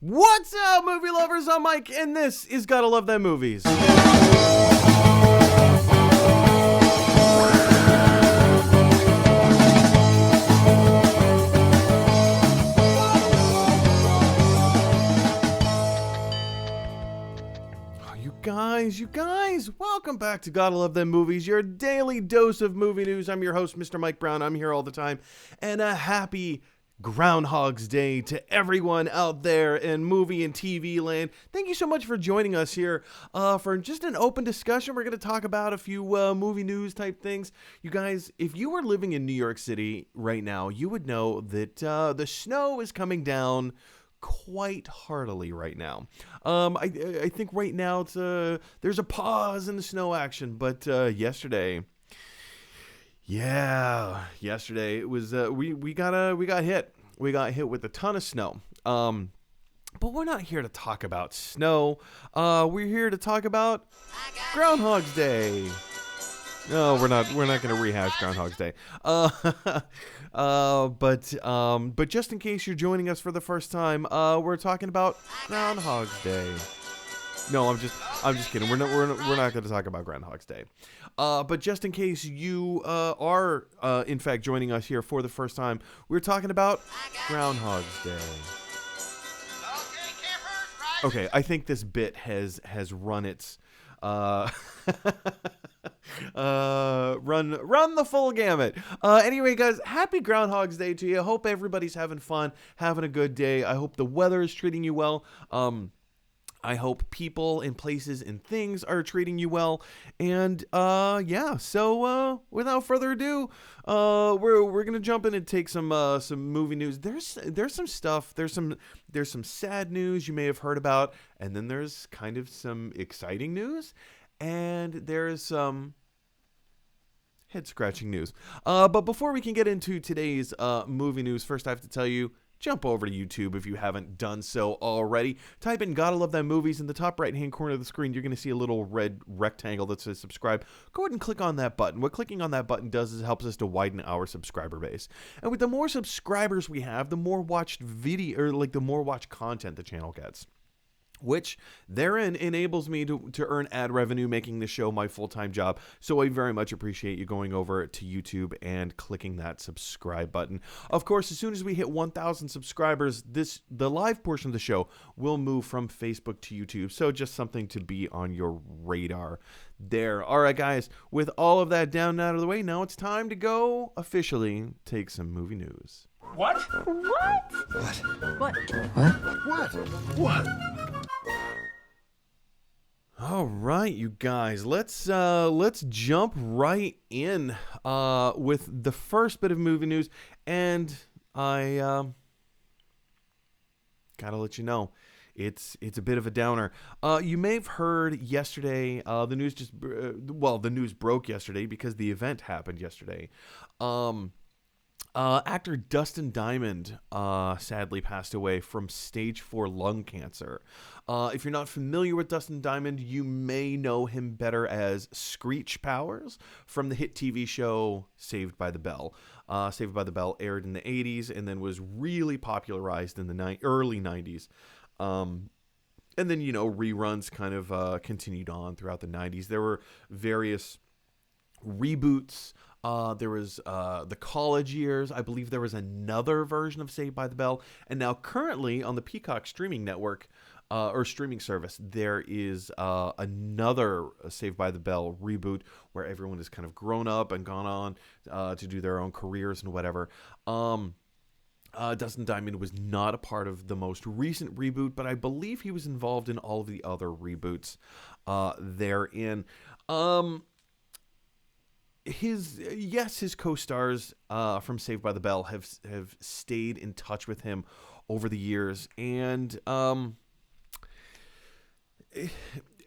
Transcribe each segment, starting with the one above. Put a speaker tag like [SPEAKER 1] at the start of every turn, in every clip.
[SPEAKER 1] What's up, movie lovers? I'm Mike, and this is Gotta Love Them Movies. You guys, welcome back to Gotta Love Them Movies, your daily dose of movie news. I'm your host, Mr. Mike Brown. I'm here all the time, and a happy Groundhog's Day to everyone out there in movie and TV land. Thank you so much for joining us here for just an open discussion. We're going to talk about a few movie news type things. You guys, if you were living in New York City right now, you would know that the snow is coming down quite heartily right now. I think right now it's there's a pause in the snow action, but yesterday it was we got hit with a ton of snow. But we're not here to talk about snow. We're here to talk about Groundhog's Day. No, we're not going to rehash Groundhog's Day. But just in case you're joining us for the first time, we're talking about Groundhog's Day. No, I'm just kidding. We're not going to talk about Groundhog's Day. But just in case you are in fact joining us here for the first time, we're talking about Groundhog's Day. Okay, I think this bit has run its run the full gamut. Anyway, guys, happy Groundhog's Day to you. Hope everybody's having fun, having a good day. I hope the weather is treating you well. I hope people and places and things are treating you well. And so without further ado, we're gonna jump in and take some movie news. There's some stuff. There's some sad news you may have heard about, and then there's kind of some exciting news, and there's some head-scratching news. But before we can get into today's movie news, first I have to tell you, jump over to YouTube if you haven't done so already. Type in Gotta Love Them Movies in the top right-hand corner of the screen. You're going to see a little red rectangle that says subscribe. Go ahead and click on that button. What clicking on that button does is it helps us to widen our subscriber base. And with the more subscribers we have, the more watched video, or like the more watched content the channel gets, which therein enables me to earn ad revenue, making the show my full-time job. So I very much appreciate you going over to YouTube and clicking that subscribe button. Of course, as soon as we hit 1,000 subscribers, the live portion of the show will move from Facebook to YouTube. So just something to be on your radar there. All right, guys, with all of that down and out of the way, now it's time to go officially take some movie news.
[SPEAKER 2] What?
[SPEAKER 3] What?
[SPEAKER 2] What?
[SPEAKER 3] What?
[SPEAKER 1] All right, you guys, let's jump right in with the first bit of movie news, and I gotta let you know, it's a bit of a downer. You may have heard yesterday, the news broke yesterday because the event happened yesterday. Actor Dustin Diamond sadly passed away from stage 4 lung cancer. If you're not familiar with Dustin Diamond, you may know him better as Screech Powers from the hit TV show Saved by the Bell. Saved by the Bell aired in the 80s and then was really popularized in the early 90s. And then, reruns kind of continued on throughout the 90s. There were various reboots. There was the college years. I believe there was another version of Saved by the Bell. And now currently on the Peacock streaming network or streaming service, there is another Saved by the Bell reboot where everyone has kind of grown up and gone on to do their own careers and whatever. Dustin Diamond was not a part of the most recent reboot, but I believe he was involved in all of the other reboots therein. His co-stars from Saved by the Bell have stayed in touch with him over the years, and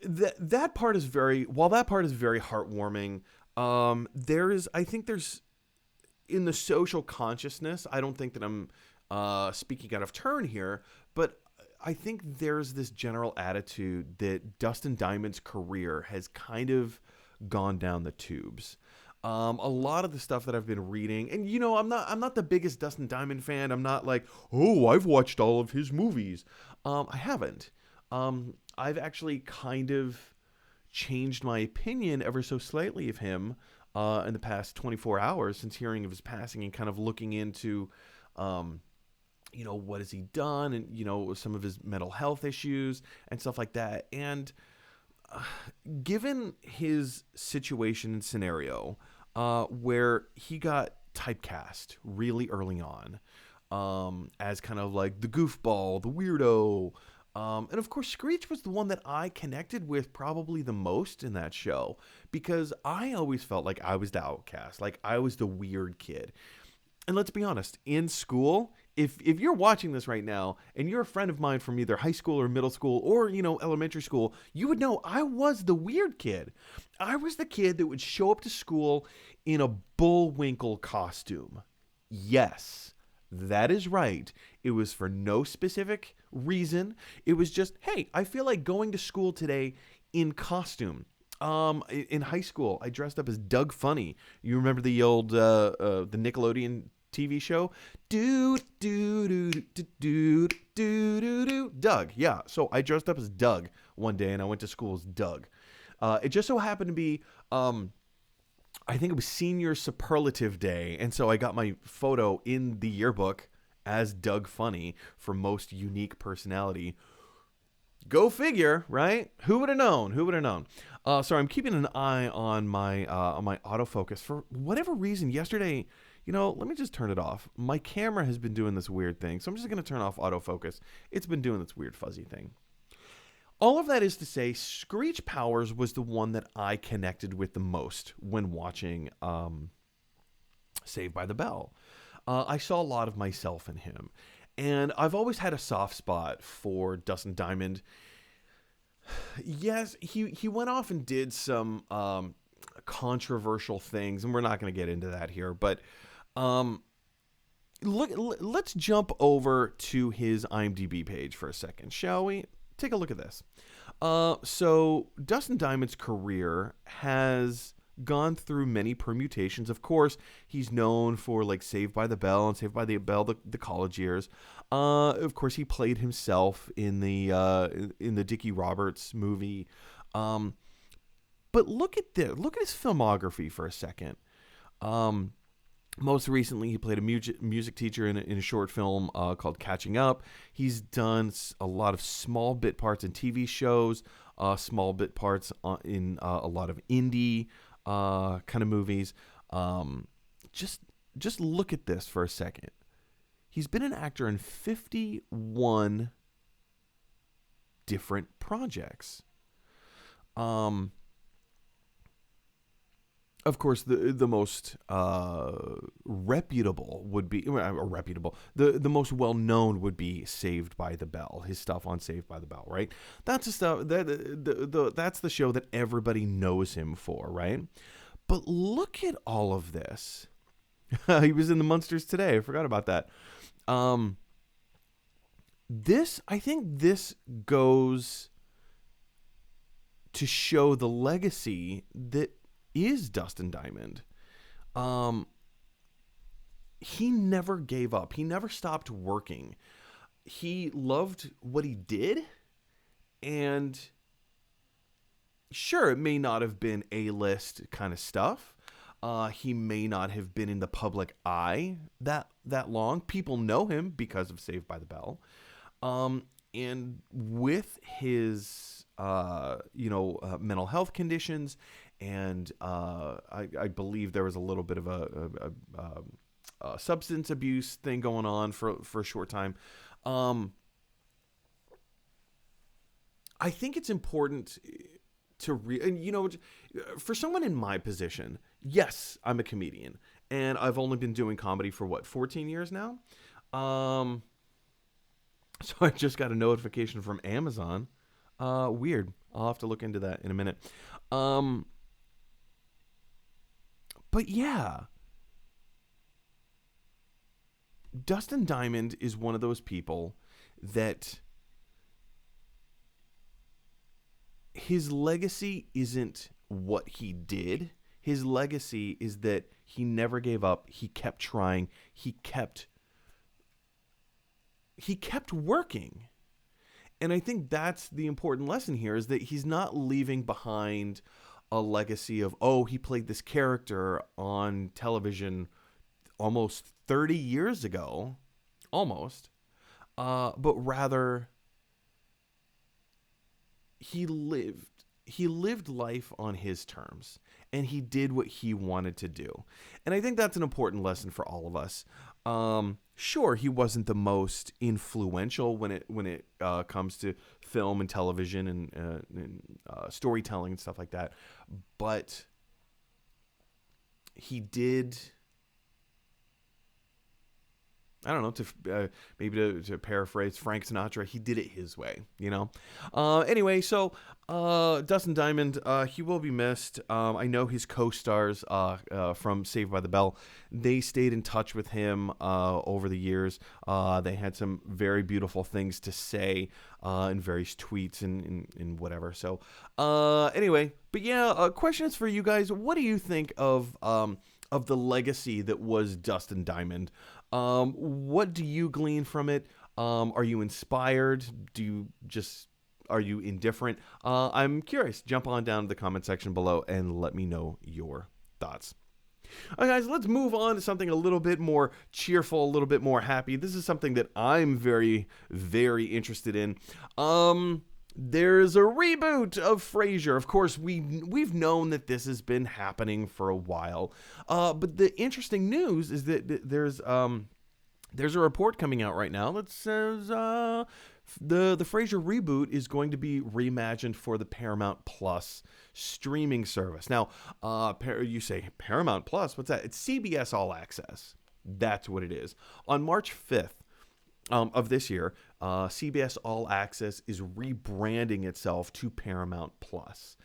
[SPEAKER 1] that part is very heartwarming. There's in the social consciousness, I don't think that I'm speaking out of turn here, but I think there's this general attitude that Dustin Diamond's career has kind of gone down the tubes. A lot of the stuff that I've been reading, and I'm not the biggest Dustin Diamond fan. I'm not like, oh, I've watched all of his movies. I haven't. I've actually kind of changed my opinion ever so slightly of him in the past 24 hours since hearing of his passing and kind of looking into, what has he done, and some of his mental health issues and stuff like that. And given his situation and scenario, where he got typecast really early on, as kind of like the goofball, the weirdo, and of course Screech was the one that I connected with probably the most in that show, because I always felt like I was the outcast, like I was the weird kid. And let's be honest, in school, if you're watching this right now and you're a friend of mine from either high school or middle school or, elementary school, you would know I was the weird kid. I was the kid that would show up to school in a Bullwinkle costume. Yes, that is right. It was for no specific reason. It was just, hey, I feel like going to school today in costume. In high school, I dressed up as Doug Funny. You remember the old the Nickelodeon TV show? Doug. Yeah. So I dressed up as Doug one day, and I went to school as Doug. It just so happened to be, I think it was senior superlative day, and so I got my photo in the yearbook as Doug Funny for most unique personality. Go figure, right? Who would have known? So I'm keeping an eye on my autofocus. For whatever reason, yesterday, let me just turn it off. My camera has been doing this weird thing, so I'm just going to turn off autofocus. It's been doing this weird fuzzy thing. All of that is to say, Screech Powers was the one that I connected with the most when watching Saved by the Bell. I saw a lot of myself in him. And I've always had a soft spot for Dustin Diamond. Yes, he went off and did some controversial things, and we're not going to get into that here. But let's jump over to his IMDb page for a second, shall we? Take a look at this. So Dustin Diamond's career has gone through many permutations. Of course, he's known for like Saved by the Bell and Saved by the Bell, the college years. Of course, he played himself in the Dickie Roberts movie. But look at this. Look at his filmography for a second. Most recently, he played a music teacher in a short film called Catching Up. He's done a lot of small bit parts in TV shows, small bit parts in a lot of indie kind of movies. Just look at this for a second. He's been an actor in 51 different projects. Of course, the most reputable would be the most well known would be Saved by the Bell. His stuff on Saved by the Bell, right? That's the stuff that's the show that everybody knows him for, right? But look at all of this. He was in the Munsters Today. I forgot about that. I think this goes to show the legacy that is Dustin Diamond. He never gave up. He never stopped working. He loved what he did, and sure, it may not have been A-list kind of stuff. He may not have been in the public eye that long. People know him because of Saved by the Bell. And with his mental health conditions, and I believe there was a little bit of a substance abuse thing going on for a short time. I think it's important to for someone in my position, yes, I'm a comedian, and I've only been doing comedy for 14 years now. So I just got a notification from Amazon. Weird. I'll have to look into that in a minute. But yeah, Dustin Diamond is one of those people that his legacy isn't what he did. his legacy is that he never gave up. He kept trying. He kept working. And I think that's the important lesson here, is that he's not leaving behind a legacy of, oh, he played this character on television almost 30 years ago, but rather he lived life on his terms, and he did what he wanted to do. And I think that's an important lesson for all of us. Sure, he wasn't the most influential when it comes to film and television and storytelling and stuff like that, but he did. I don't know, to paraphrase Frank Sinatra, he did it his way, you know? Anyway, so Dustin Diamond, he will be missed. I know his co-stars from Saved by the Bell, they stayed in touch with him over the years. They had some very beautiful things to say in various tweets and whatever. So anyway, but yeah, question is for you guys. What do you think of the legacy that was Dustin Diamond? What do you glean from it? Are you inspired? Are you indifferent? I'm curious. Jump on down to the comment section below and let me know your thoughts. All right, guys, let's move on to something a little bit more cheerful, a little bit more happy. This is something that I'm very, very interested in. There's a reboot of Frasier. Of course, we've known that this has been happening for a while. But the interesting news is that there's a report coming out right now that says the Frasier reboot is going to be reimagined for the Paramount Plus streaming service. Now, you say Paramount Plus? What's that? It's CBS All Access. That's what it is. On March 5th. Of this year, CBS All Access is rebranding itself to Paramount Plus.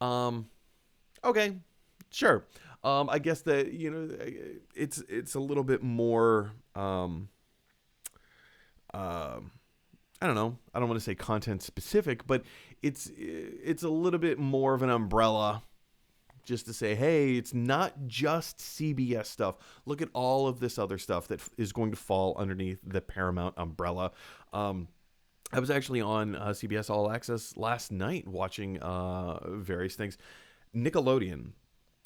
[SPEAKER 1] Okay, sure. I guess that, it's a little bit more. I don't know. I don't want to say content specific, but it's a little bit more of an umbrella. Just to say, hey, it's not just CBS stuff. Look at all of this other stuff that is going to fall underneath the Paramount umbrella. I was actually on CBS All Access last night watching various things. Nickelodeon,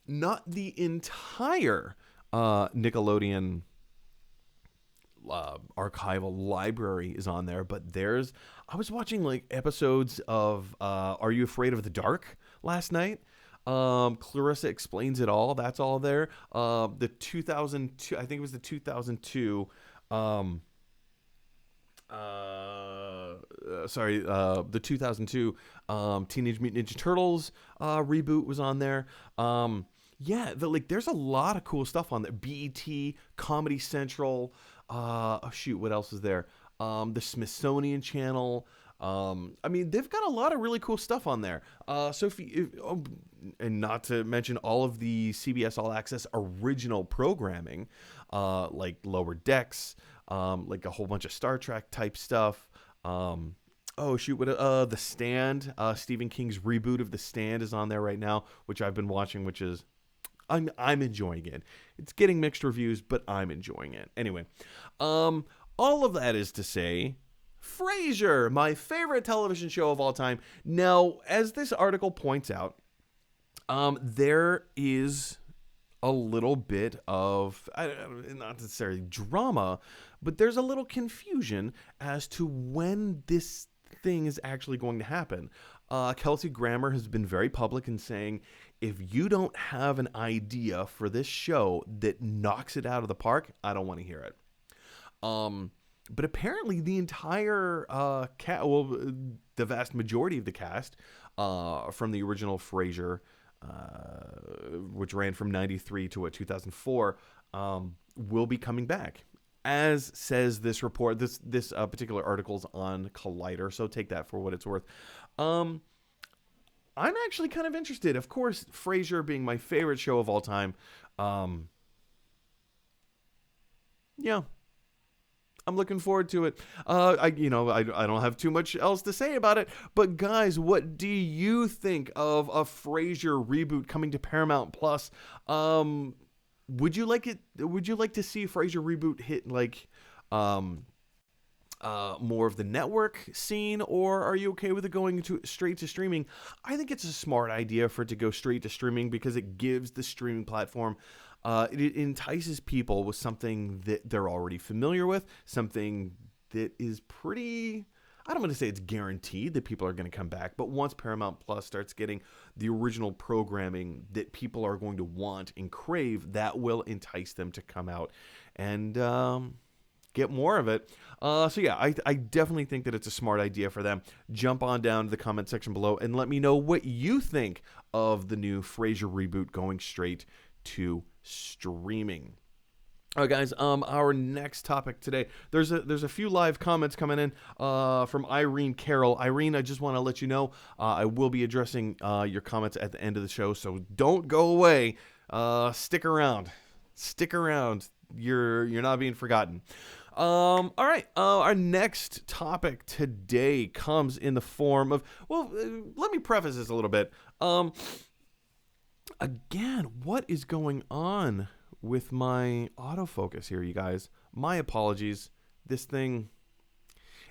[SPEAKER 1] not the entire Nickelodeon archival library is on there, but I was watching like episodes of Are You Afraid of the Dark last night. Clarissa Explains It All, that's all there. The 2002, I think it was the 2002 the 2002 Teenage Mutant Ninja Turtles reboot was on there. There's a lot of cool stuff on there. BET, Comedy Central, what else is there? The Smithsonian Channel. They've got a lot of really cool stuff on there. And not to mention all of the CBS All Access original programming, like Lower Decks, like a whole bunch of Star Trek type stuff. The Stand, Stephen King's reboot of The Stand is on there right now, which I've been watching, which is, I'm enjoying it. It's getting mixed reviews, but I'm enjoying it. Anyway, all of that is to say, Frasier, my favorite television show of all time. Now, as this article points out, there is a little bit of, not necessarily drama, but there's a little confusion as to when this thing is actually going to happen. Kelsey Grammer has been very public in saying, if you don't have an idea for this show that knocks it out of the park, I don't want to hear it. But apparently the entire the vast majority of the cast from the original Frasier, which ran from 93 to 2004, will be coming back. As says this report, this particular article's on Collider, so take that for what it's worth. I'm actually kind of interested. Of course, Frasier being my favorite show of all time. I'm looking forward to it. I don't have too much else to say about it. But guys, what do you think of a Frasier reboot coming to Paramount Plus? Would you like it? Would you like to see Frasier reboot hit like more of the network scene, or are you okay with it going straight to streaming? I think it's a smart idea for it to go straight to streaming because it gives the streaming platform, it entices people with something that they're already familiar with, something that is pretty, I don't want to say it's guaranteed that people are going to come back, but once Paramount Plus starts getting the original programming that people are going to want and crave, that will entice them to come out and get more of it. So yeah, I definitely think that it's a smart idea for them. Jump on down to the comment section below and let me know what you think of the new Frasier reboot going straight to streaming. All right, guys. Our next topic today. There's a few live comments coming in from Irene Carroll. Irene, I just want to let you know I will be addressing your comments at the end of the show, so don't go away. Stick around. Stick around. You're not being forgotten. All right. Our next topic today comes in the form of, let me preface this a little bit. Again, what is going on with my autofocus here, you guys? My apologies. This thing,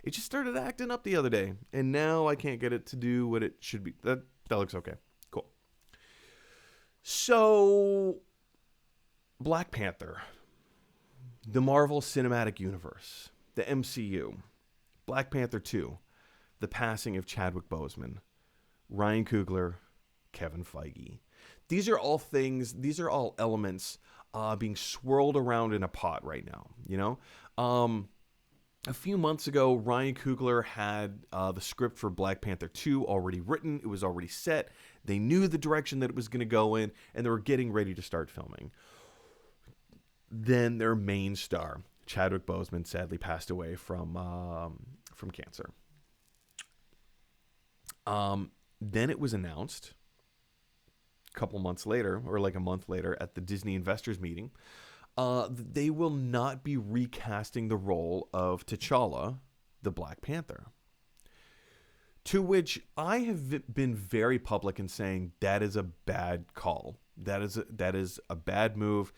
[SPEAKER 1] it just started acting up the other day, and now I can't get it to do what it should be. That looks okay. Cool. So, Black Panther, the Marvel Cinematic Universe, the MCU, Black Panther 2, the passing of Chadwick Boseman, Ryan Coogler, Kevin Feige. These are all things, these are all elements being swirled around in a pot right now, you know? A few months ago, Ryan Coogler had the script for Black Panther 2 already written. It was already set. They knew the direction that it was going to go in, and they were getting ready to start filming. Then their main star, Chadwick Boseman, sadly passed away from cancer. Then it was announced a couple months later, or like a month later, at the Disney investors meeting, they will not be recasting the role of T'Challa, the Black Panther. To which I have been very public in saying that is a bad call. That is a bad move.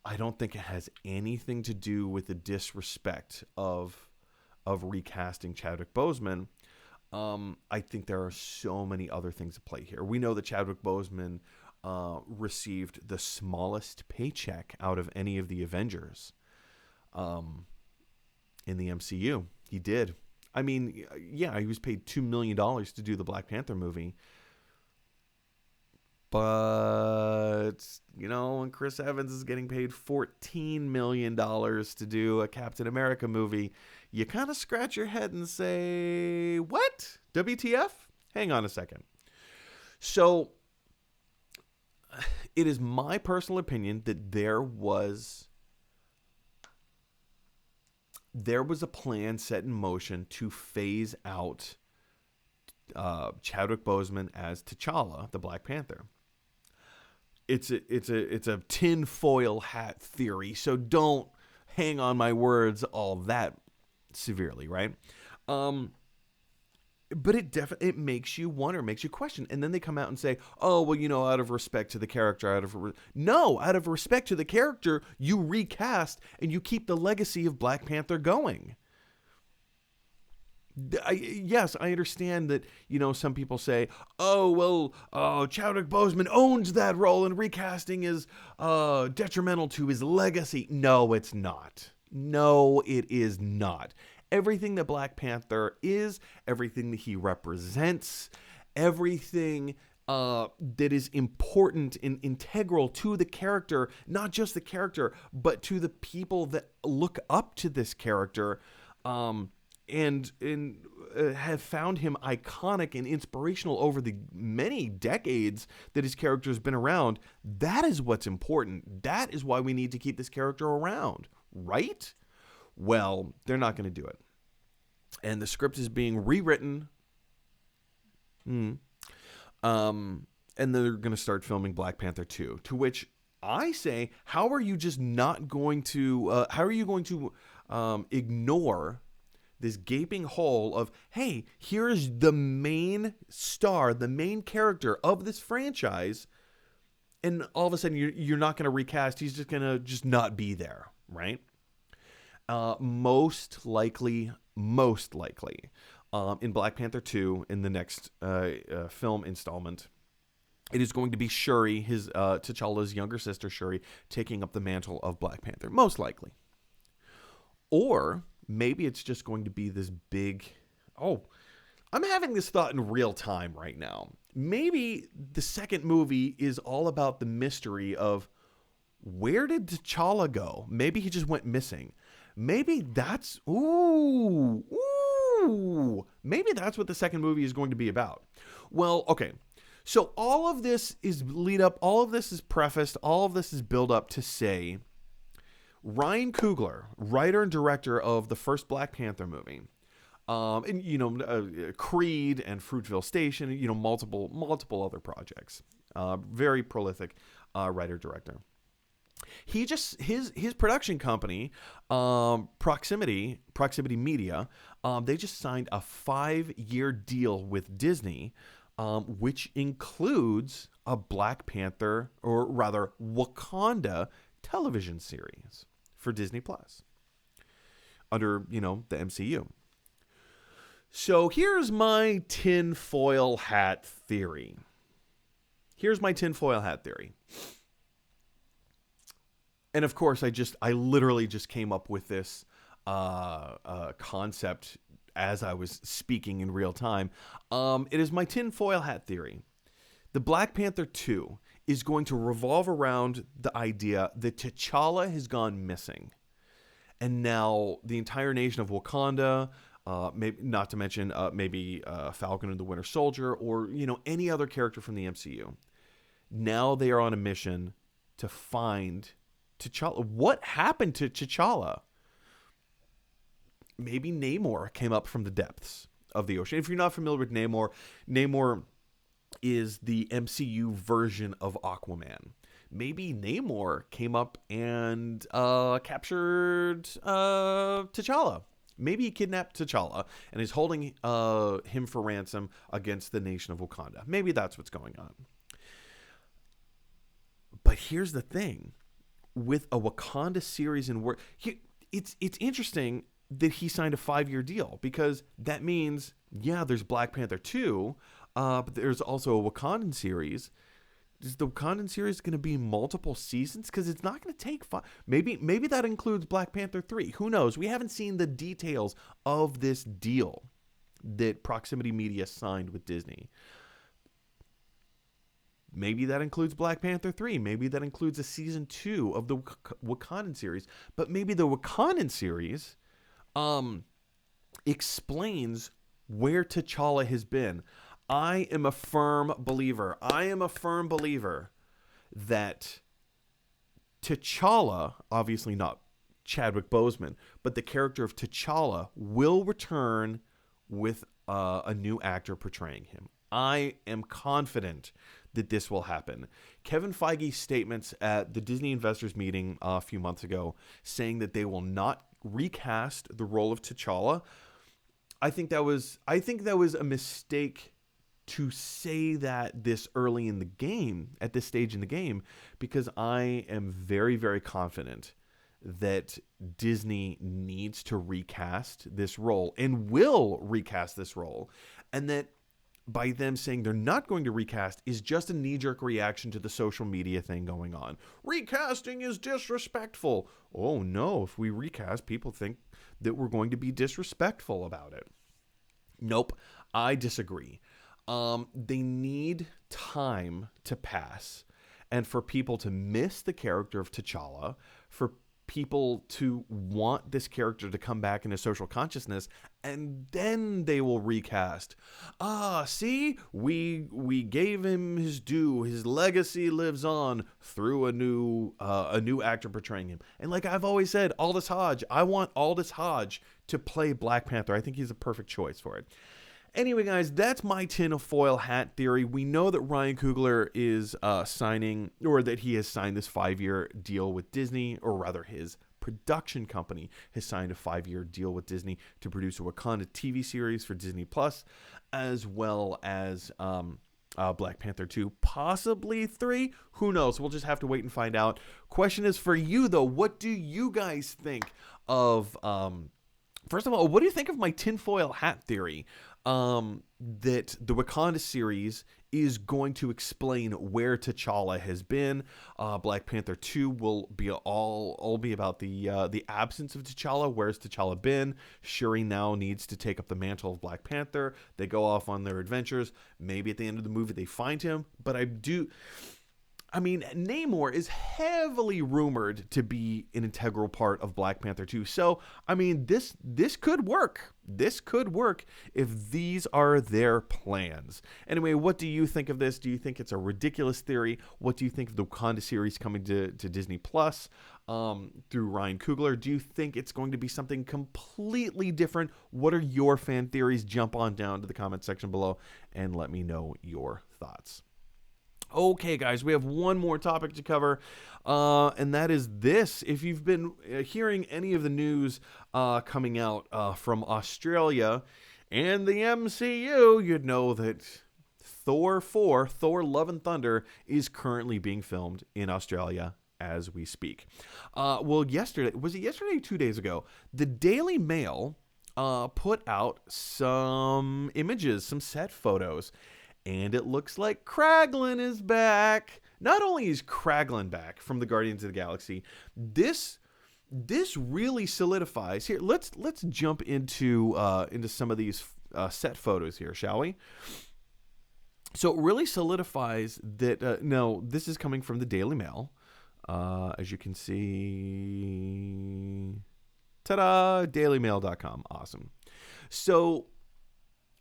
[SPEAKER 1] I don't think it has anything to do with the disrespect of recasting Chadwick Boseman. I think there are so many other things at play here. We know that Chadwick Boseman received the smallest paycheck out of any of the Avengers in the MCU. He did. I mean, yeah, he was paid $2 million to do the Black Panther movie. But, you know, when Chris Evans is getting paid $14 million to do a Captain America movie, you kind of scratch your head and say, what? WTF? Hang on a second. So, it is my personal opinion that there was a plan set in motion to phase out Chadwick Boseman as T'Challa, the Black Panther. It's a tinfoil hat theory, so don't hang on my words all that severely, right? But it makes you wonder, makes you question, and then they come out and say, "Oh, well, you know, out of respect to the character, out of respect to the character, you recast and you keep the legacy of Black Panther going." Yes, I understand that, you know, some people say, oh, well, Chadwick Boseman owns that role and recasting is detrimental to his legacy. No, it's not. No, it is not. Everything that Black Panther is, everything that he represents, everything that is important and integral to the character, not just the character, but to the people that look up to this character, and have found him iconic and inspirational over the many decades that his character has been around. That is what's important. That is why we need to keep this character around, right? Well, they're not going to do it. And the script is being rewritten. And they're going to start filming Black Panther 2, to which I say, how are you just not going to, how are you going to ignore this gaping hole of, hey, here's the main star, the main character of this franchise, and all of a sudden you're not going to recast. He's just going to just not be there, right? Most likely, in Black Panther 2, in the next film installment, it is going to be Shuri, his T'Challa's younger sister Shuri, taking up the mantle of Black Panther, most likely. Or maybe it's just going to be this big, I'm having this thought in real time right now. Maybe the second movie is all about the mystery of, where did T'Challa go? Maybe he just went missing. Maybe that's, maybe that's what the second movie is going to be about. Well, okay. So all of this is lead up, all of this is prefaced, all of this is build up to say, Ryan Coogler, writer and director of the first Black Panther movie, and Creed and Fruitvale Station, multiple other projects. Very prolific writer director. He just his production company, Proximity Media, they just signed a 5-year deal with Disney, which includes a Black Panther, or rather Wakanda, television series for Disney Plus under, the MCU. So here's my tinfoil hat theory. And of course, I literally just came up with this concept as I was speaking in real time. It is my tinfoil hat theory. The Black Panther 2 is going to revolve around the idea that T'Challa has gone missing. And now the entire nation of Wakanda, maybe, not to mention maybe Falcon and the Winter Soldier, or any other character from the MCU, now they are on a mission to find T'Challa. What happened to T'Challa? Maybe Namor came up from the depths of the ocean. If you're not familiar with Namor is the MCU version of Aquaman. Maybe Namor came up and captured T'Challa. Maybe he kidnapped T'Challa and is holding him for ransom against the nation of Wakanda. Maybe that's what's going on. But here's the thing. With a Wakanda series in work, it's interesting that he signed a 5-year deal, because that means, there's Black Panther 2, but there's also a Wakandan series. Is the Wakandan series going to be multiple seasons? Because it's not going to take 5. Maybe that includes Black Panther 3. Who knows? We haven't seen the details of this deal that Proximity Media signed with Disney. Maybe that includes Black Panther 3. Maybe that includes a season 2 of the Wakandan series. But maybe the Wakandan series explains where T'Challa has been. I am a firm believer that T'Challa, obviously not Chadwick Boseman, but the character of T'Challa will return with a new actor portraying him. I am confident that this will happen. Kevin Feige's statements at the Disney investors meeting a few months ago, saying that they will not recast the role of T'Challa, I think that was a mistake to say that this early in the game, at this stage in the game, because I am very, very confident that Disney needs to recast this role and will recast this role, and that by them saying they're not going to recast is just a knee-jerk reaction to the social media thing going on. Recasting is disrespectful. Oh no, if we recast, people think that we're going to be disrespectful about it. Nope, I disagree. They need time to pass, and for people to miss the character of T'Challa, for people to want this character to come back into social consciousness, and then they will recast. See, we gave him his due. His legacy lives on through a new actor portraying him. And like I've always said, Aldous Hodge. I want Aldous Hodge to play Black Panther. I think he's a perfect choice for it. Anyway, guys, that's my tinfoil hat theory. We know that Ryan Coogler is signing, or that he has signed this 5-year deal with Disney, or rather his production company has signed a 5-year deal with Disney to produce a Wakanda TV series for Disney Plus, as well as Black Panther 2, possibly 3. Who knows? We'll just have to wait and find out. Question is for you, though. What do you guys think of... First of all, what do you think of my tinfoil hat theory? That the Wakanda series is going to explain where T'Challa has been. Black Panther 2 will be all be about the absence of T'Challa. Where's T'Challa been? Shuri now needs to take up the mantle of Black Panther. They go off on their adventures. Maybe at the end of the movie they find him. But Namor is heavily rumored to be an integral part of Black Panther 2. So, this could work. This could work if these are their plans. Anyway, what do you think of this? Do you think it's a ridiculous theory? What do you think of the Wakanda series coming to Disney Plus through Ryan Coogler? Do you think it's going to be something completely different? What are your fan theories? Jump on down to the comment section below and let me know your thoughts. Okay, guys, we have one more topic to cover, and that is this. If you've been hearing any of the news coming out from Australia and the MCU, you'd know that Thor 4, Thor Love and Thunder, is currently being filmed in Australia as we speak. Yesterday, was it yesterday or 2 days ago, the Daily Mail put out some images, some set photos. And it looks like Kraglin is back. Not only is Kraglin back from the Guardians of the Galaxy, this really solidifies. Here, let's jump into some of these set photos here, shall we? So it really solidifies that. No, this is coming from the Daily Mail, as you can see. Ta-da! DailyMail.com. Awesome. So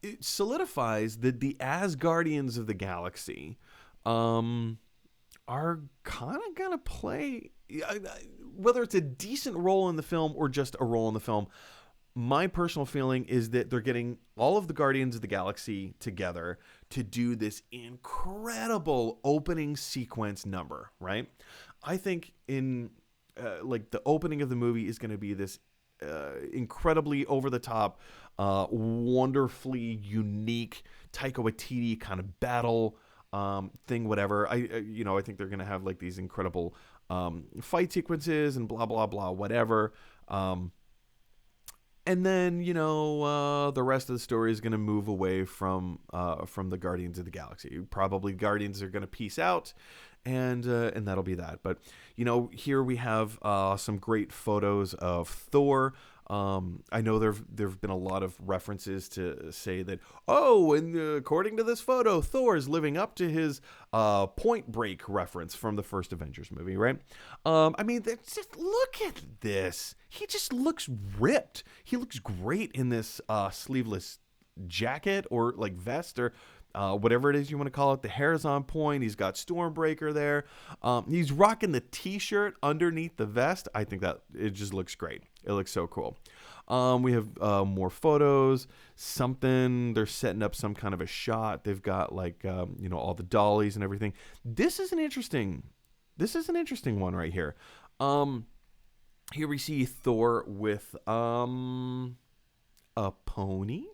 [SPEAKER 1] it solidifies that the Asgardians of the Galaxy are kind of going to play, whether it's a decent role in the film or just a role in the film. My personal feeling is that they're getting all of the Guardians of the Galaxy together to do this incredible opening sequence number, right? I think the opening of the movie is going to be this incredibly over-the-top, wonderfully unique Taika Waititi kind of battle thing, whatever. I think they're going to have like these incredible fight sequences and blah, blah, blah, whatever. And then, the rest of the story is going to move away from the Guardians of the Galaxy. Probably Guardians are going to peace out, and that'll be that. But, here we have some great photos of Thor. I know there've been a lot of references to say that, according to this photo, Thor is living up to his Point Break reference from the first Avengers movie, right? Just look at this. He just looks ripped. He looks great in this sleeveless jacket or like vest or whatever it is you want to call it. The hair is on point. He's got Stormbreaker there. He's rocking the t-shirt underneath the vest. I think that it just looks great. It looks so cool. We have more photos. They're setting up some kind of a shot. They've got all the dollies and everything. This is an interesting one right here. Here we see Thor with a pony.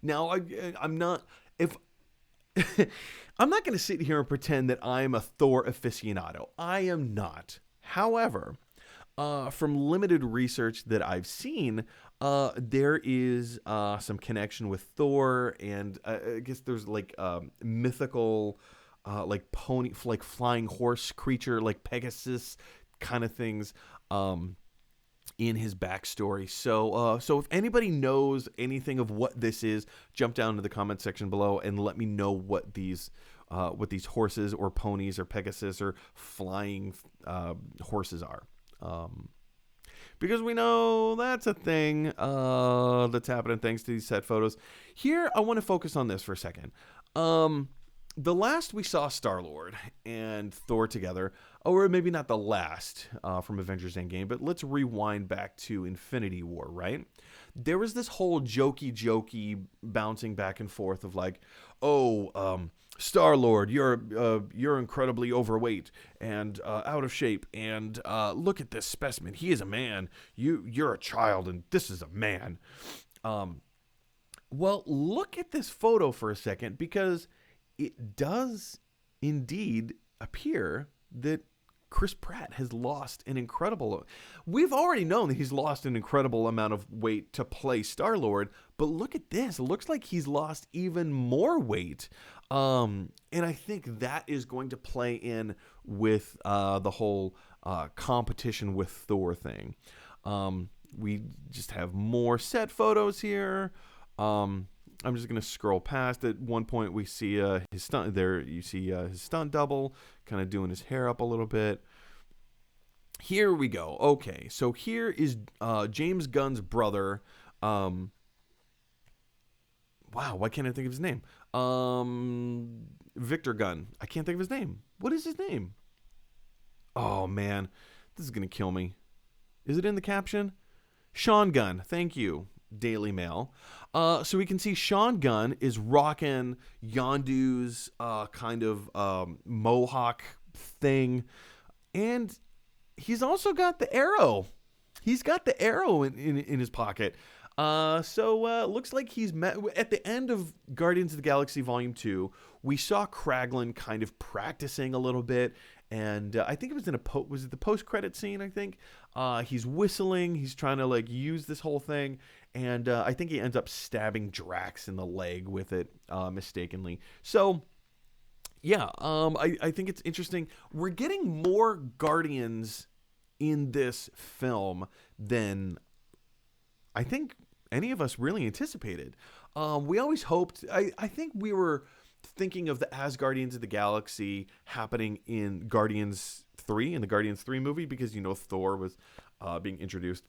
[SPEAKER 1] Now, I'm not going to sit here and pretend that I'm a Thor aficionado. I am not. However, from limited research that I've seen, there is some connection with Thor, and I guess there's like mythical, like pony, like flying horse creature, like Pegasus kind of things. In his backstory. So if anybody knows anything of what this is, jump down to the comment section below and let me know what these horses or ponies or Pegasus or flying horses are. Because we know that's a thing that's happening thanks to these set photos. Here, I want to focus on this for a second. The last we saw Star-Lord and Thor together, or maybe not the last from Avengers Endgame, but let's rewind back to Infinity War, right? There was this whole jokey bouncing back and forth of like, oh, Star-Lord, you're incredibly overweight and out of shape, and look at this specimen. He is a man. You're a child, and this is a man. Well, look at this photo for a second, because it does indeed appear that Chris Pratt has lost an incredible... We've already known that he's lost an incredible amount of weight to play Star-Lord, but look at this. It looks like he's lost even more weight. And I think that is going to play in with the whole competition with Thor thing. We just have more set photos here. I'm just going to scroll past. At one point, we see his stunt there. You see his stunt double kind of doing his hair up a little bit. Here we go. Okay, so here is James Gunn's brother. Wow, why can't I think of his name? Victor Gunn. I can't think of his name. What is his name? Oh, man. This is going to kill me. Is it in the caption? Sean Gunn. Thank you, Daily Mail. So we can see Sean Gunn is rocking Yondu's kind of mohawk thing. And he's also got the arrow. He's got the arrow in his pocket. So looks like he's met at the end of Guardians of the Galaxy Volume 2. We saw Kraglin kind of practicing a little bit, and I think it was in was it the post-credit scene? I think he's whistling. He's trying to like use this whole thing, and I think he ends up stabbing Drax in the leg with it mistakenly. So yeah, I think it's interesting. We're getting more Guardians in this film than I think any of us really anticipated. We always hoped, I think we were thinking of the Asgardians of the Galaxy happening in Guardians 3, in the Guardians 3 movie, because, you know, Thor was being introduced.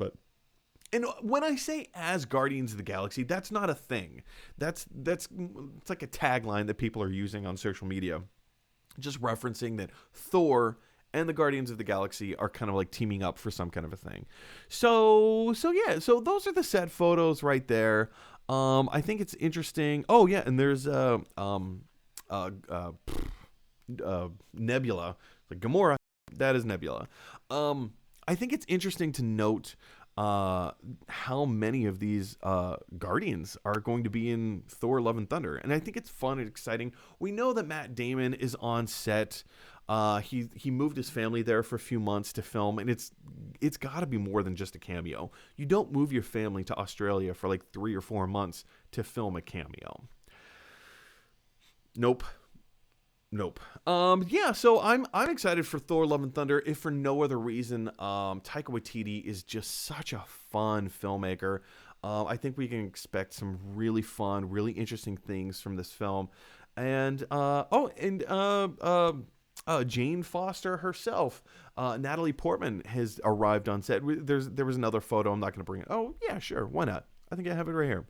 [SPEAKER 1] And when I say Asgardians of the Galaxy, that's not a thing. It's like a tagline that people are using on social media, just referencing that Thor and the Guardians of the Galaxy are kind of like teaming up for some kind of a thing. So yeah, so those are the set photos right there. I think it's interesting. Oh yeah, and there's Nebula, like Gamora. That is Nebula. I think it's interesting to note how many of these Guardians are going to be in Thor: Love and Thunder, and I think it's fun and exciting. We know that Matt Damon is on set. He moved his family there for a few months to film, and it's got to be more than just a cameo. You don't move your family to Australia for like 3 or 4 months to film a cameo. Nope. Yeah, so I'm excited for Thor: Love and Thunder, if for no other reason. Taika Waititi is just such a fun filmmaker. I think we can expect some really fun, really interesting things from this film. And Jane Foster herself, Natalie Portman, has arrived on set. There was another photo. I'm not going to bring it. Oh, yeah, sure. Why not? I think I have it right here.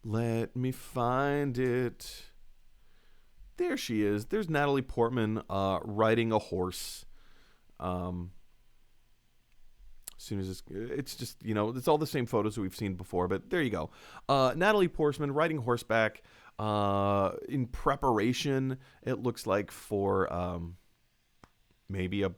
[SPEAKER 1] Let me find it. There she is. There's Natalie Portman riding a horse. As soon as it's just, you know, it's all the same photos that we've seen before, but there you go. Natalie Portman riding horseback in preparation, it looks like, for maybe a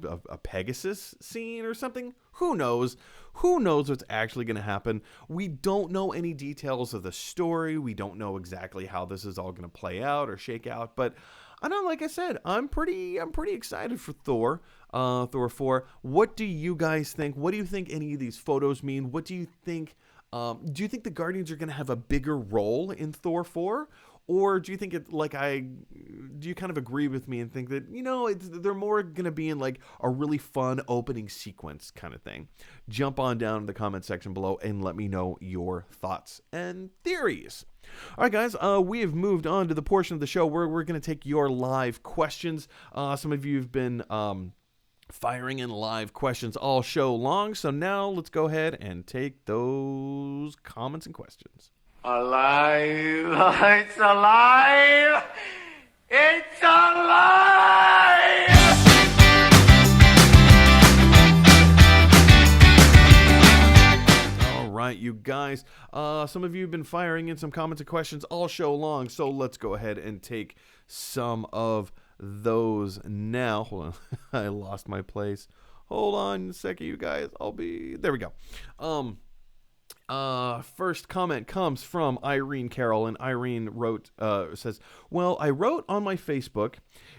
[SPEAKER 1] Pegasus scene or something. Who knows? Who knows what's actually going to happen? We don't know any details of the story. We don't know exactly how this is all going to play out or shake out. But I don't know, like I said, I'm pretty excited for Thor 4. What do you guys think? What do you think any of these photos mean? What do you think? Do you think the Guardians are going to have a bigger role in Thor 4? Or do you think do you kind of agree with me and think that, you know, they're more going to be in like a really fun opening sequence kind of thing? Jump on down in the comment section below and let me know your thoughts and theories. All right, guys, we have moved on to the portion of the show where we're going to take your live questions. Some of you have been firing in live questions all show long. So now let's go ahead and take those comments and questions.
[SPEAKER 3] Alive! It's alive! It's alive!
[SPEAKER 1] guys. Some of you have been firing in some comments and questions all show long, so let's go ahead and take some of those now. Hold on. I lost my place. Hold on a second, you guys. There we go. First comment comes from Irene Carroll, and Irene says, well, I wrote on my Facebook,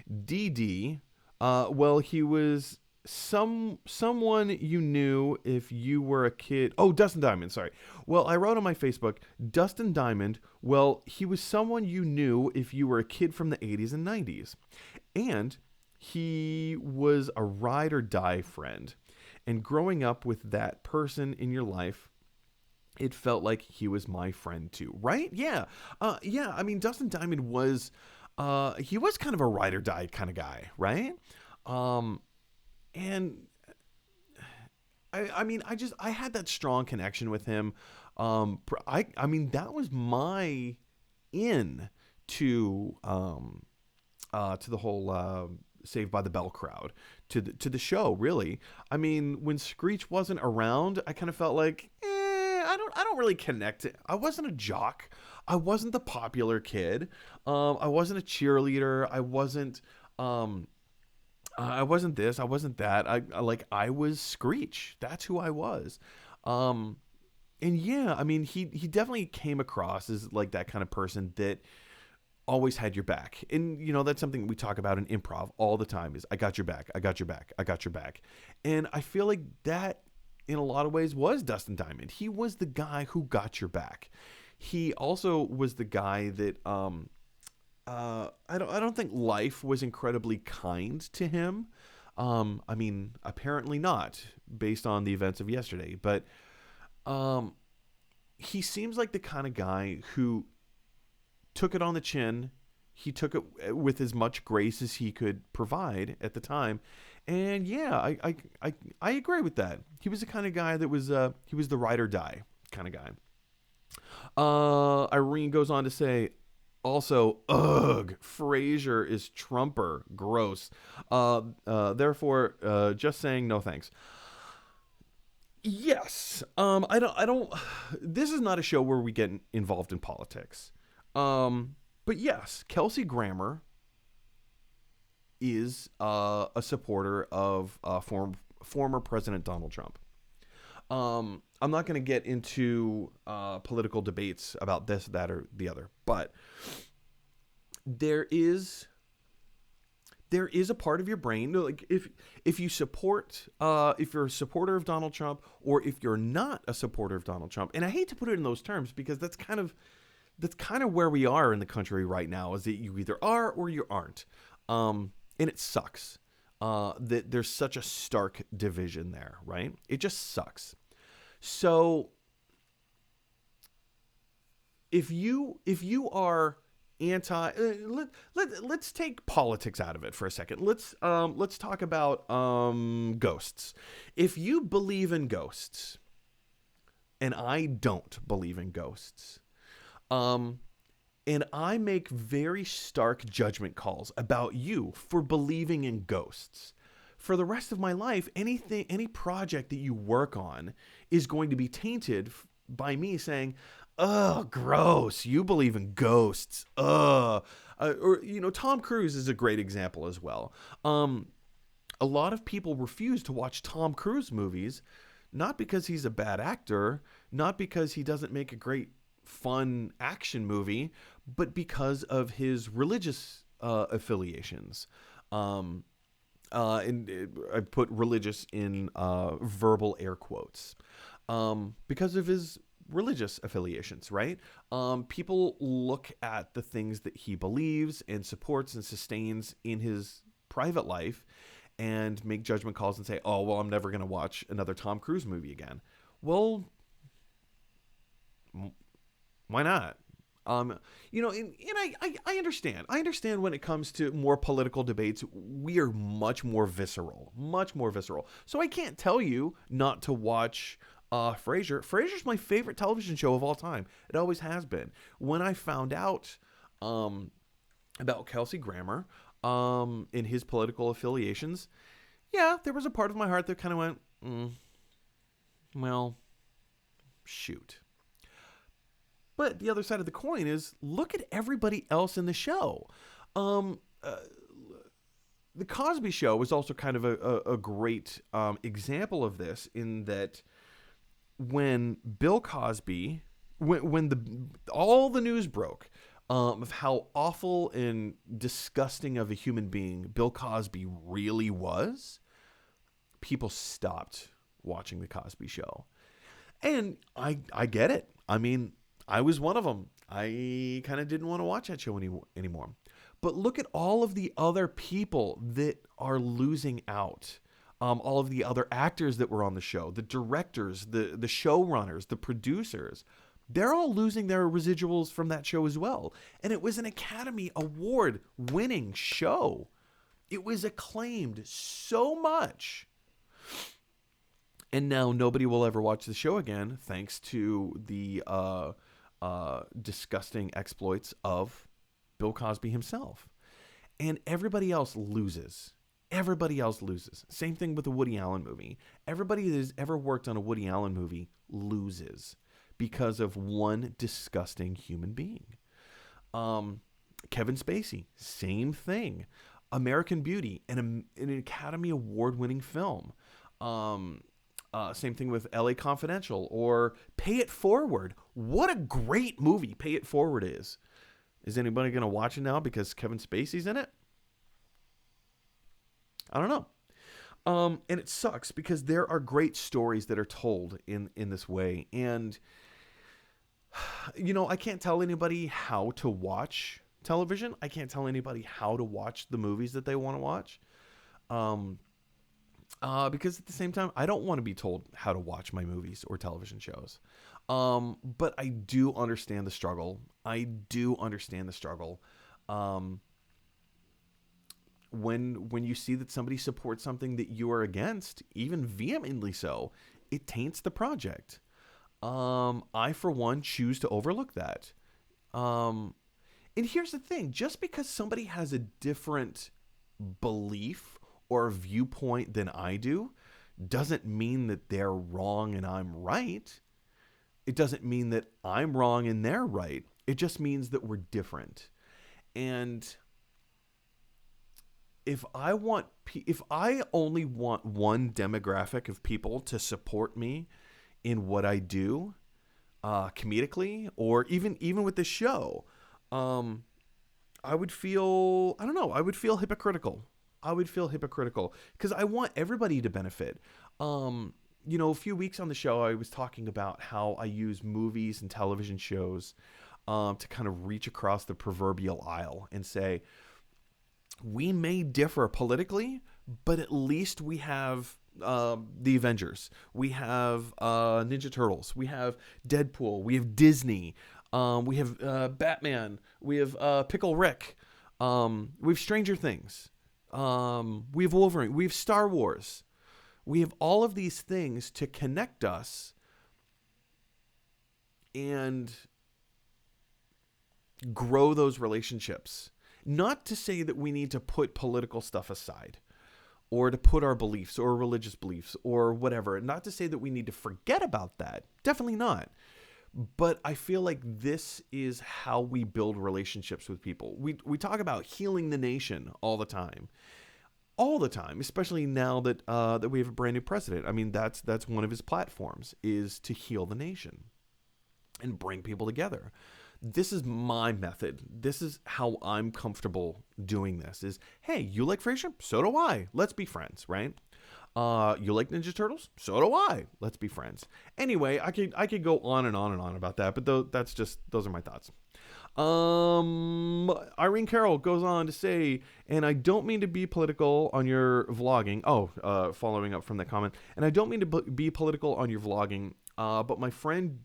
[SPEAKER 1] DD, well, he was someone you knew if you were a kid. Oh, Dustin Diamond, sorry. Well, I wrote on my Facebook, Dustin Diamond, well, he was someone you knew if you were a kid from the 80s and 90s. And he was a ride or die friend. And growing up with that person in your life, it felt like he was my friend too, right? Yeah. I mean, Dustin Diamond was, he was kind of a ride or die kind of guy, right? And I had that strong connection with him. I mean, that was my in to the whole Saved by the Bell crowd, to the show, really. I mean, when Screech wasn't around, I kind of felt like, I don't really connect. I wasn't a jock. I wasn't the popular kid. I wasn't a cheerleader. I wasn't this. I wasn't that. I was Screech. That's who I was. And yeah, I mean, he definitely came across as like that kind of person that always had your back. And, you know, that's something we talk about in improv all the time is I got your back. I got your back. I got your back. And I feel like that in a lot of ways was Dustin Diamond. He was the guy who got your back. He also was the guy that, I don't think life was incredibly kind to him. I mean, apparently not based on the events of yesterday, but, he seems like the kind of guy who took it on the chin. He took it with as much grace as he could provide at the time. And yeah, I agree with that. He was the kind of guy that was, he was the ride or die kind of guy. Irene goes on to say, also, ugh, Frasier is Trumper. Gross. Therefore, just saying no thanks. Yes. I don't, this is not a show where we get involved in politics. But yes, Kelsey Grammer is a supporter of former President Donald Trump. I'm not going to get into political debates about this, that, or the other, but there is a part of your brain, like if you support, if you're a supporter of Donald Trump, or if you're not a supporter of Donald Trump, and I hate to put it in those terms because that's kind of where we are in the country right now, is that you either are or you aren't. And it sucks that there's such a stark division there, right? It just sucks. So if you are anti, let's take politics out of it for a second. Let's talk about ghosts. If you believe in ghosts, and I don't believe in ghosts, and I make very stark judgment calls about you for believing in ghosts, for the rest of my life, any project that you work on is going to be tainted by me saying, "Ugh, gross, you believe in ghosts." Or, you know, Tom Cruise is a great example as well. A lot of people refuse to watch Tom Cruise movies, not because he's a bad actor, not because he doesn't make a great fun action movie, but because of his religious affiliations. And I put religious in verbal air quotes, because of his religious affiliations, right? People look at the things that he believes and supports and sustains in his private life and make judgment calls and say, oh, well, I'm never going to watch another Tom Cruise movie again. Well, why not? You know, and I understand. I understand when it comes to more political debates, we are much more visceral. So I can't tell you not to watch Frasier. Frasier's my favorite television show of all time. It always has been. When I found out about Kelsey Grammer in his political affiliations, yeah, there was a part of my heart that kind of went, well, shoot. But the other side of the coin is look at everybody else in the show. The Cosby Show was also kind of a great example of this, in that when Bill Cosby, when all the news broke of how awful and disgusting of a human being Bill Cosby really was, people stopped watching the Cosby Show. And I get it. I mean, I was one of them. I kind of didn't want to watch that show anymore. But look at all of the other people that are losing out. All of the other actors that were on the show, the directors, the showrunners, the producers, they're all losing their residuals from that show as well. And it was an Academy Award winning show. It was acclaimed so much. And now nobody will ever watch the show again, thanks to the disgusting exploits of Bill Cosby himself. And everybody else loses. Everybody else loses. Same thing with the Woody Allen movie. Everybody that has ever worked on a Woody Allen movie loses because of one disgusting human being. Kevin Spacey, same thing. American Beauty, an Academy Award-winning film. Same thing with LA Confidential or Pay It Forward. What a great movie Pay It Forward is. Is anybody going to watch it now because Kevin Spacey's in it? I don't know. And it sucks because there are great stories that are told in this way. And, I can't tell anybody how to watch television. I can't tell anybody how to watch the movies that they want to watch. Because at the same time, I don't want to be told how to watch my movies or television shows. But I do understand the struggle. When you see that somebody supports something that you are against, even vehemently so, it taints the project. I, for one, choose to overlook that. And here's the thing. Just because somebody has a different belief or viewpoint than I do doesn't mean that they're wrong and I'm right. It doesn't mean that I'm wrong and they're right. It just means that we're different. And if I only want one demographic of people to support me in what I do, comedically, or even with the show, I would feel hypocritical. I would feel hypocritical because I want everybody to benefit. A few weeks on the show, I was talking about how I use movies and television shows to kind of reach across the proverbial aisle and say, we may differ politically, but at least we have the Avengers. We have Ninja Turtles. We have Deadpool. We have Disney. We have Batman. We have Pickle Rick. We have Stranger Things. We have Wolverine. We have Star Wars. We have all of these things to connect us and grow those relationships. Not to say that we need to put political stuff aside or to put our beliefs or religious beliefs or whatever. Not to say that we need to forget about that. Definitely not. But I feel like this is how we build relationships with people. We talk about healing the nation all the time. All the time, especially now that that we have a brand new president. I mean, that's one of his platforms, is to heal the nation and bring people together. This is my method. This is how I'm comfortable doing this is, hey, you like Frasier? So do I. Let's be friends, right? You like Ninja Turtles? So do I. Let's be friends. Anyway, I could go on and on and on about that, but those are my thoughts. Irene Carroll goes on to say, and I don't mean to be political on your vlogging. Following up from that comment, and I don't mean to be political on your vlogging, but my friend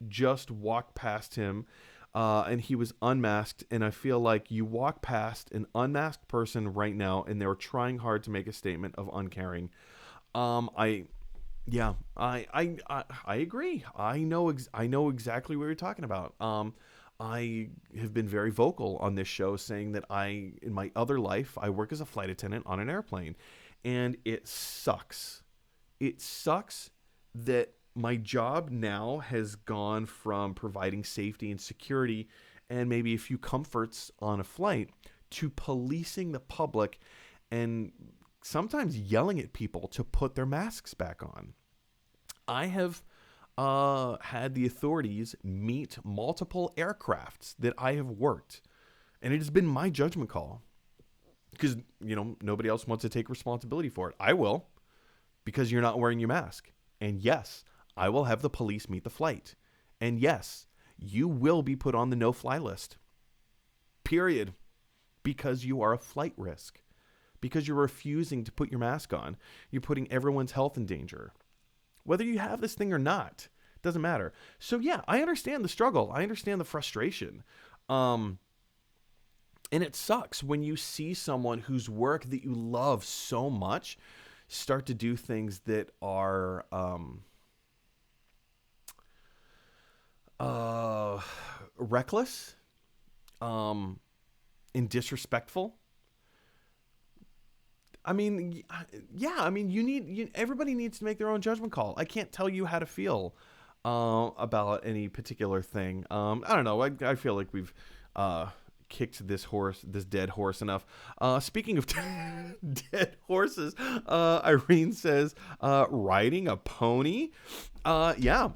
[SPEAKER 1] just walked past him, and he was unmasked, and I feel like you walk past an unmasked person right now, and they're trying hard to make a statement of uncaring. I agree. I know exactly what you're talking about. I have been very vocal on this show saying that in my other life, I work as a flight attendant on an airplane, and it sucks. It sucks that my job now has gone from providing safety and security and maybe a few comforts on a flight to policing the public and sometimes yelling at people to put their masks back on. I have had the authorities meet multiple aircrafts that I have worked, and it has been my judgment call because, nobody else wants to take responsibility for it. I will, because you're not wearing your mask. And yes, I will have the police meet the flight. And yes, you will be put on the no-fly list. Period. Because you are a flight risk. Because you're refusing to put your mask on. You're putting everyone's health in danger. Whether you have this thing or not, doesn't matter. So yeah, I understand the struggle. I understand the frustration. And it sucks when you see someone whose work that you love so much start to do things that are reckless, and disrespectful. I mean, yeah, everybody needs to make their own judgment call. I can't tell you how to feel about any particular thing. I don't know. I feel like we've kicked this dead horse enough. Speaking of dead horses, Irene says, riding a pony. Yeah.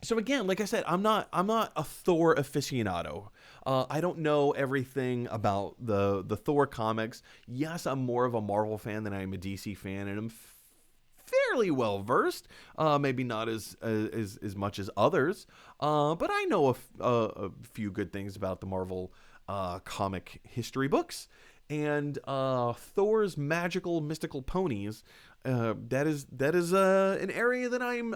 [SPEAKER 1] So again, like I said, I'm not a Thor aficionado. I don't know everything about the Thor comics. Yes, I'm more of a Marvel fan than I am a DC fan, and I'm fairly well versed. Maybe not as much as others, but I know a few good things about the Marvel comic history books. And Thor's magical mystical ponies, that is an area that I'm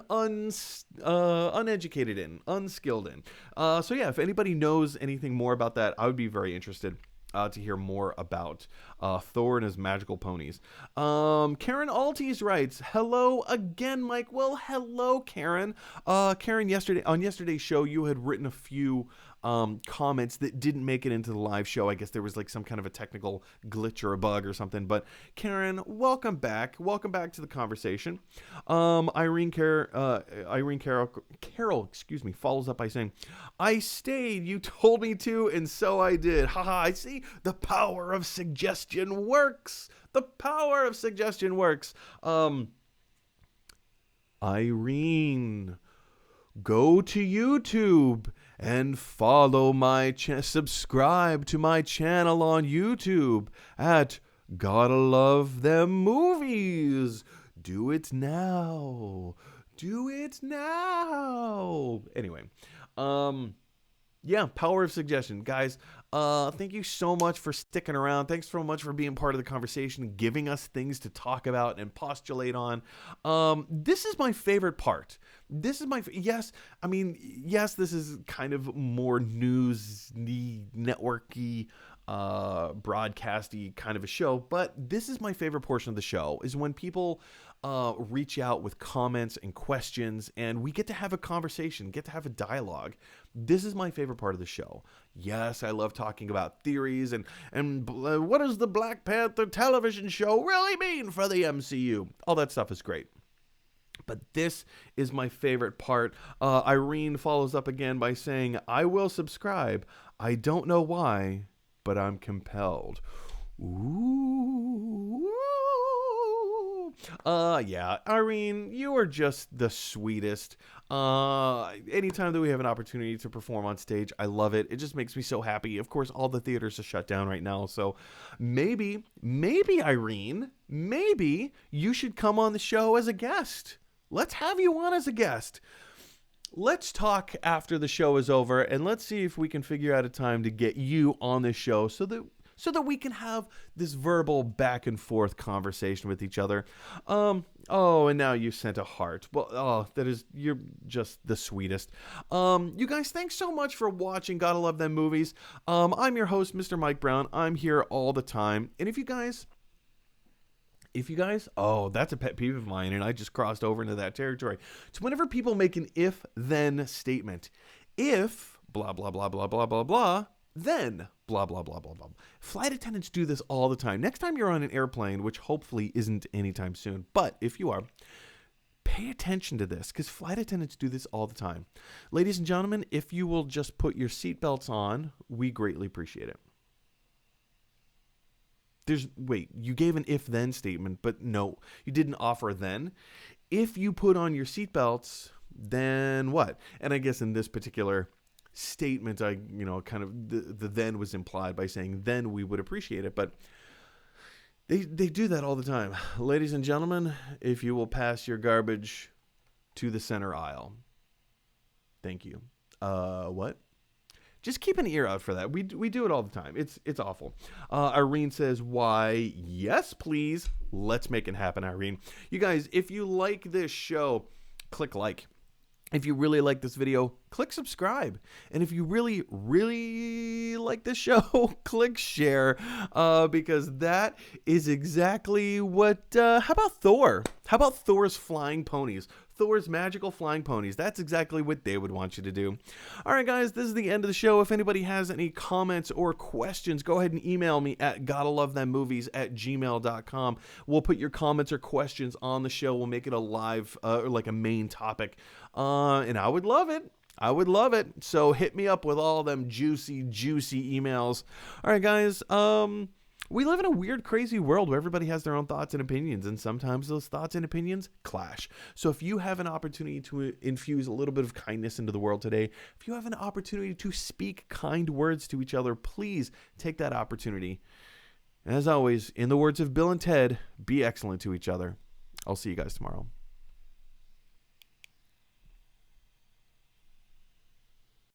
[SPEAKER 1] uneducated in, unskilled in. So yeah, if anybody knows anything more about that, I would be very interested to hear more about Thor and his magical ponies. Karen Alties writes, hello again, Mike. Well, hello, Karen. Karen, on yesterday's show, you had written a few comments that didn't make it into the live show. I guess there was like some kind of a technical glitch or a bug or something. But Karen, welcome back. Welcome back to the conversation. Irene Carroll, follows up by saying, I stayed. You told me to, and so I did. Haha, I see. The power of suggestion works. The power of suggestion works. Irene, go to YouTube and follow subscribe to my channel on YouTube at Gotta Love Them Movies. Do it now. Do it now. Anyway, yeah, power of suggestion. Guys, thank you so much for sticking around. Thanks so much for being part of the conversation, giving us things to talk about and postulate on. This is my favorite part. This is yes, this is kind of more news-y, networky, broadcasty kind of a show, but this is my favorite portion of the show, is when people reach out with comments and questions, and we get to have a conversation, get to have a dialogue. This is my favorite part of the show. Yes, I love talking about theories and what does the Black Panther television show really mean for the MCU? All that stuff is great. But this is my favorite part. Irene follows up again by saying, I will subscribe. I don't know why, but I'm compelled. Ooh. Yeah, Irene, you are just the sweetest. Anytime that we have an opportunity to perform on stage, I love it. It just makes me so happy. Of course, all the theaters are shut down right now, so maybe Irene, maybe you should come on the show as a guest. Let's have you on as a guest. Let's talk after the show is over, and let's see if we can figure out a time to get you on the show so that we can have this verbal back and forth conversation with each other. Oh, and now you sent a heart. Well, you're just the sweetest. You guys, thanks so much for watching Gotta Love Them Movies. I'm your host, Mr. Mike Brown. I'm here all the time. And if you guys, oh, that's a pet peeve of mine, and I just crossed over into that territory. So whenever people make an if-then statement, if blah, blah, blah, blah, blah, blah, blah, then blah, blah, blah, blah, blah. Flight attendants do this all the time. Next time you're on an airplane, which hopefully isn't anytime soon, but if you are, pay attention to this because flight attendants do this all the time. Ladies and gentlemen, if you will just put your seatbelts on, we greatly appreciate it. Wait, you gave an if-then statement, but no, you didn't offer then. If you put on your seatbelts, then what? And I guess in this particular statement, kind of the then was implied by saying then we would appreciate it, but they do that all the time. Ladies and gentlemen, if you will pass your garbage to the center aisle. Thank you. What? Just keep an ear out for that. We do it all the time. It's awful. Irene says, why? Yes, please. Let's make it happen, Irene. You guys, if you like this show, click like. If you really like this video, click subscribe. And if you really, really like this show, click share. Because that is exactly what... how about Thor? How about Thor's flying ponies? Thor's magical flying ponies. That's exactly what they would want you to do. All right, guys, this is the end of the show. If anybody has any comments or questions, go ahead and email me at gottalovethemmovies@gmail.com. We'll put your comments or questions on the show. We'll make it a live, or like a main topic. And I would love it. I would love it. So hit me up with all them juicy, juicy emails. All right, guys. We live in a weird, crazy world where everybody has their own thoughts and opinions, and sometimes those thoughts and opinions clash. So if you have an opportunity to infuse a little bit of kindness into the world today, if you have an opportunity to speak kind words to each other, please take that opportunity. As always, in the words of Bill and Ted, be excellent to each other. I'll see you guys tomorrow.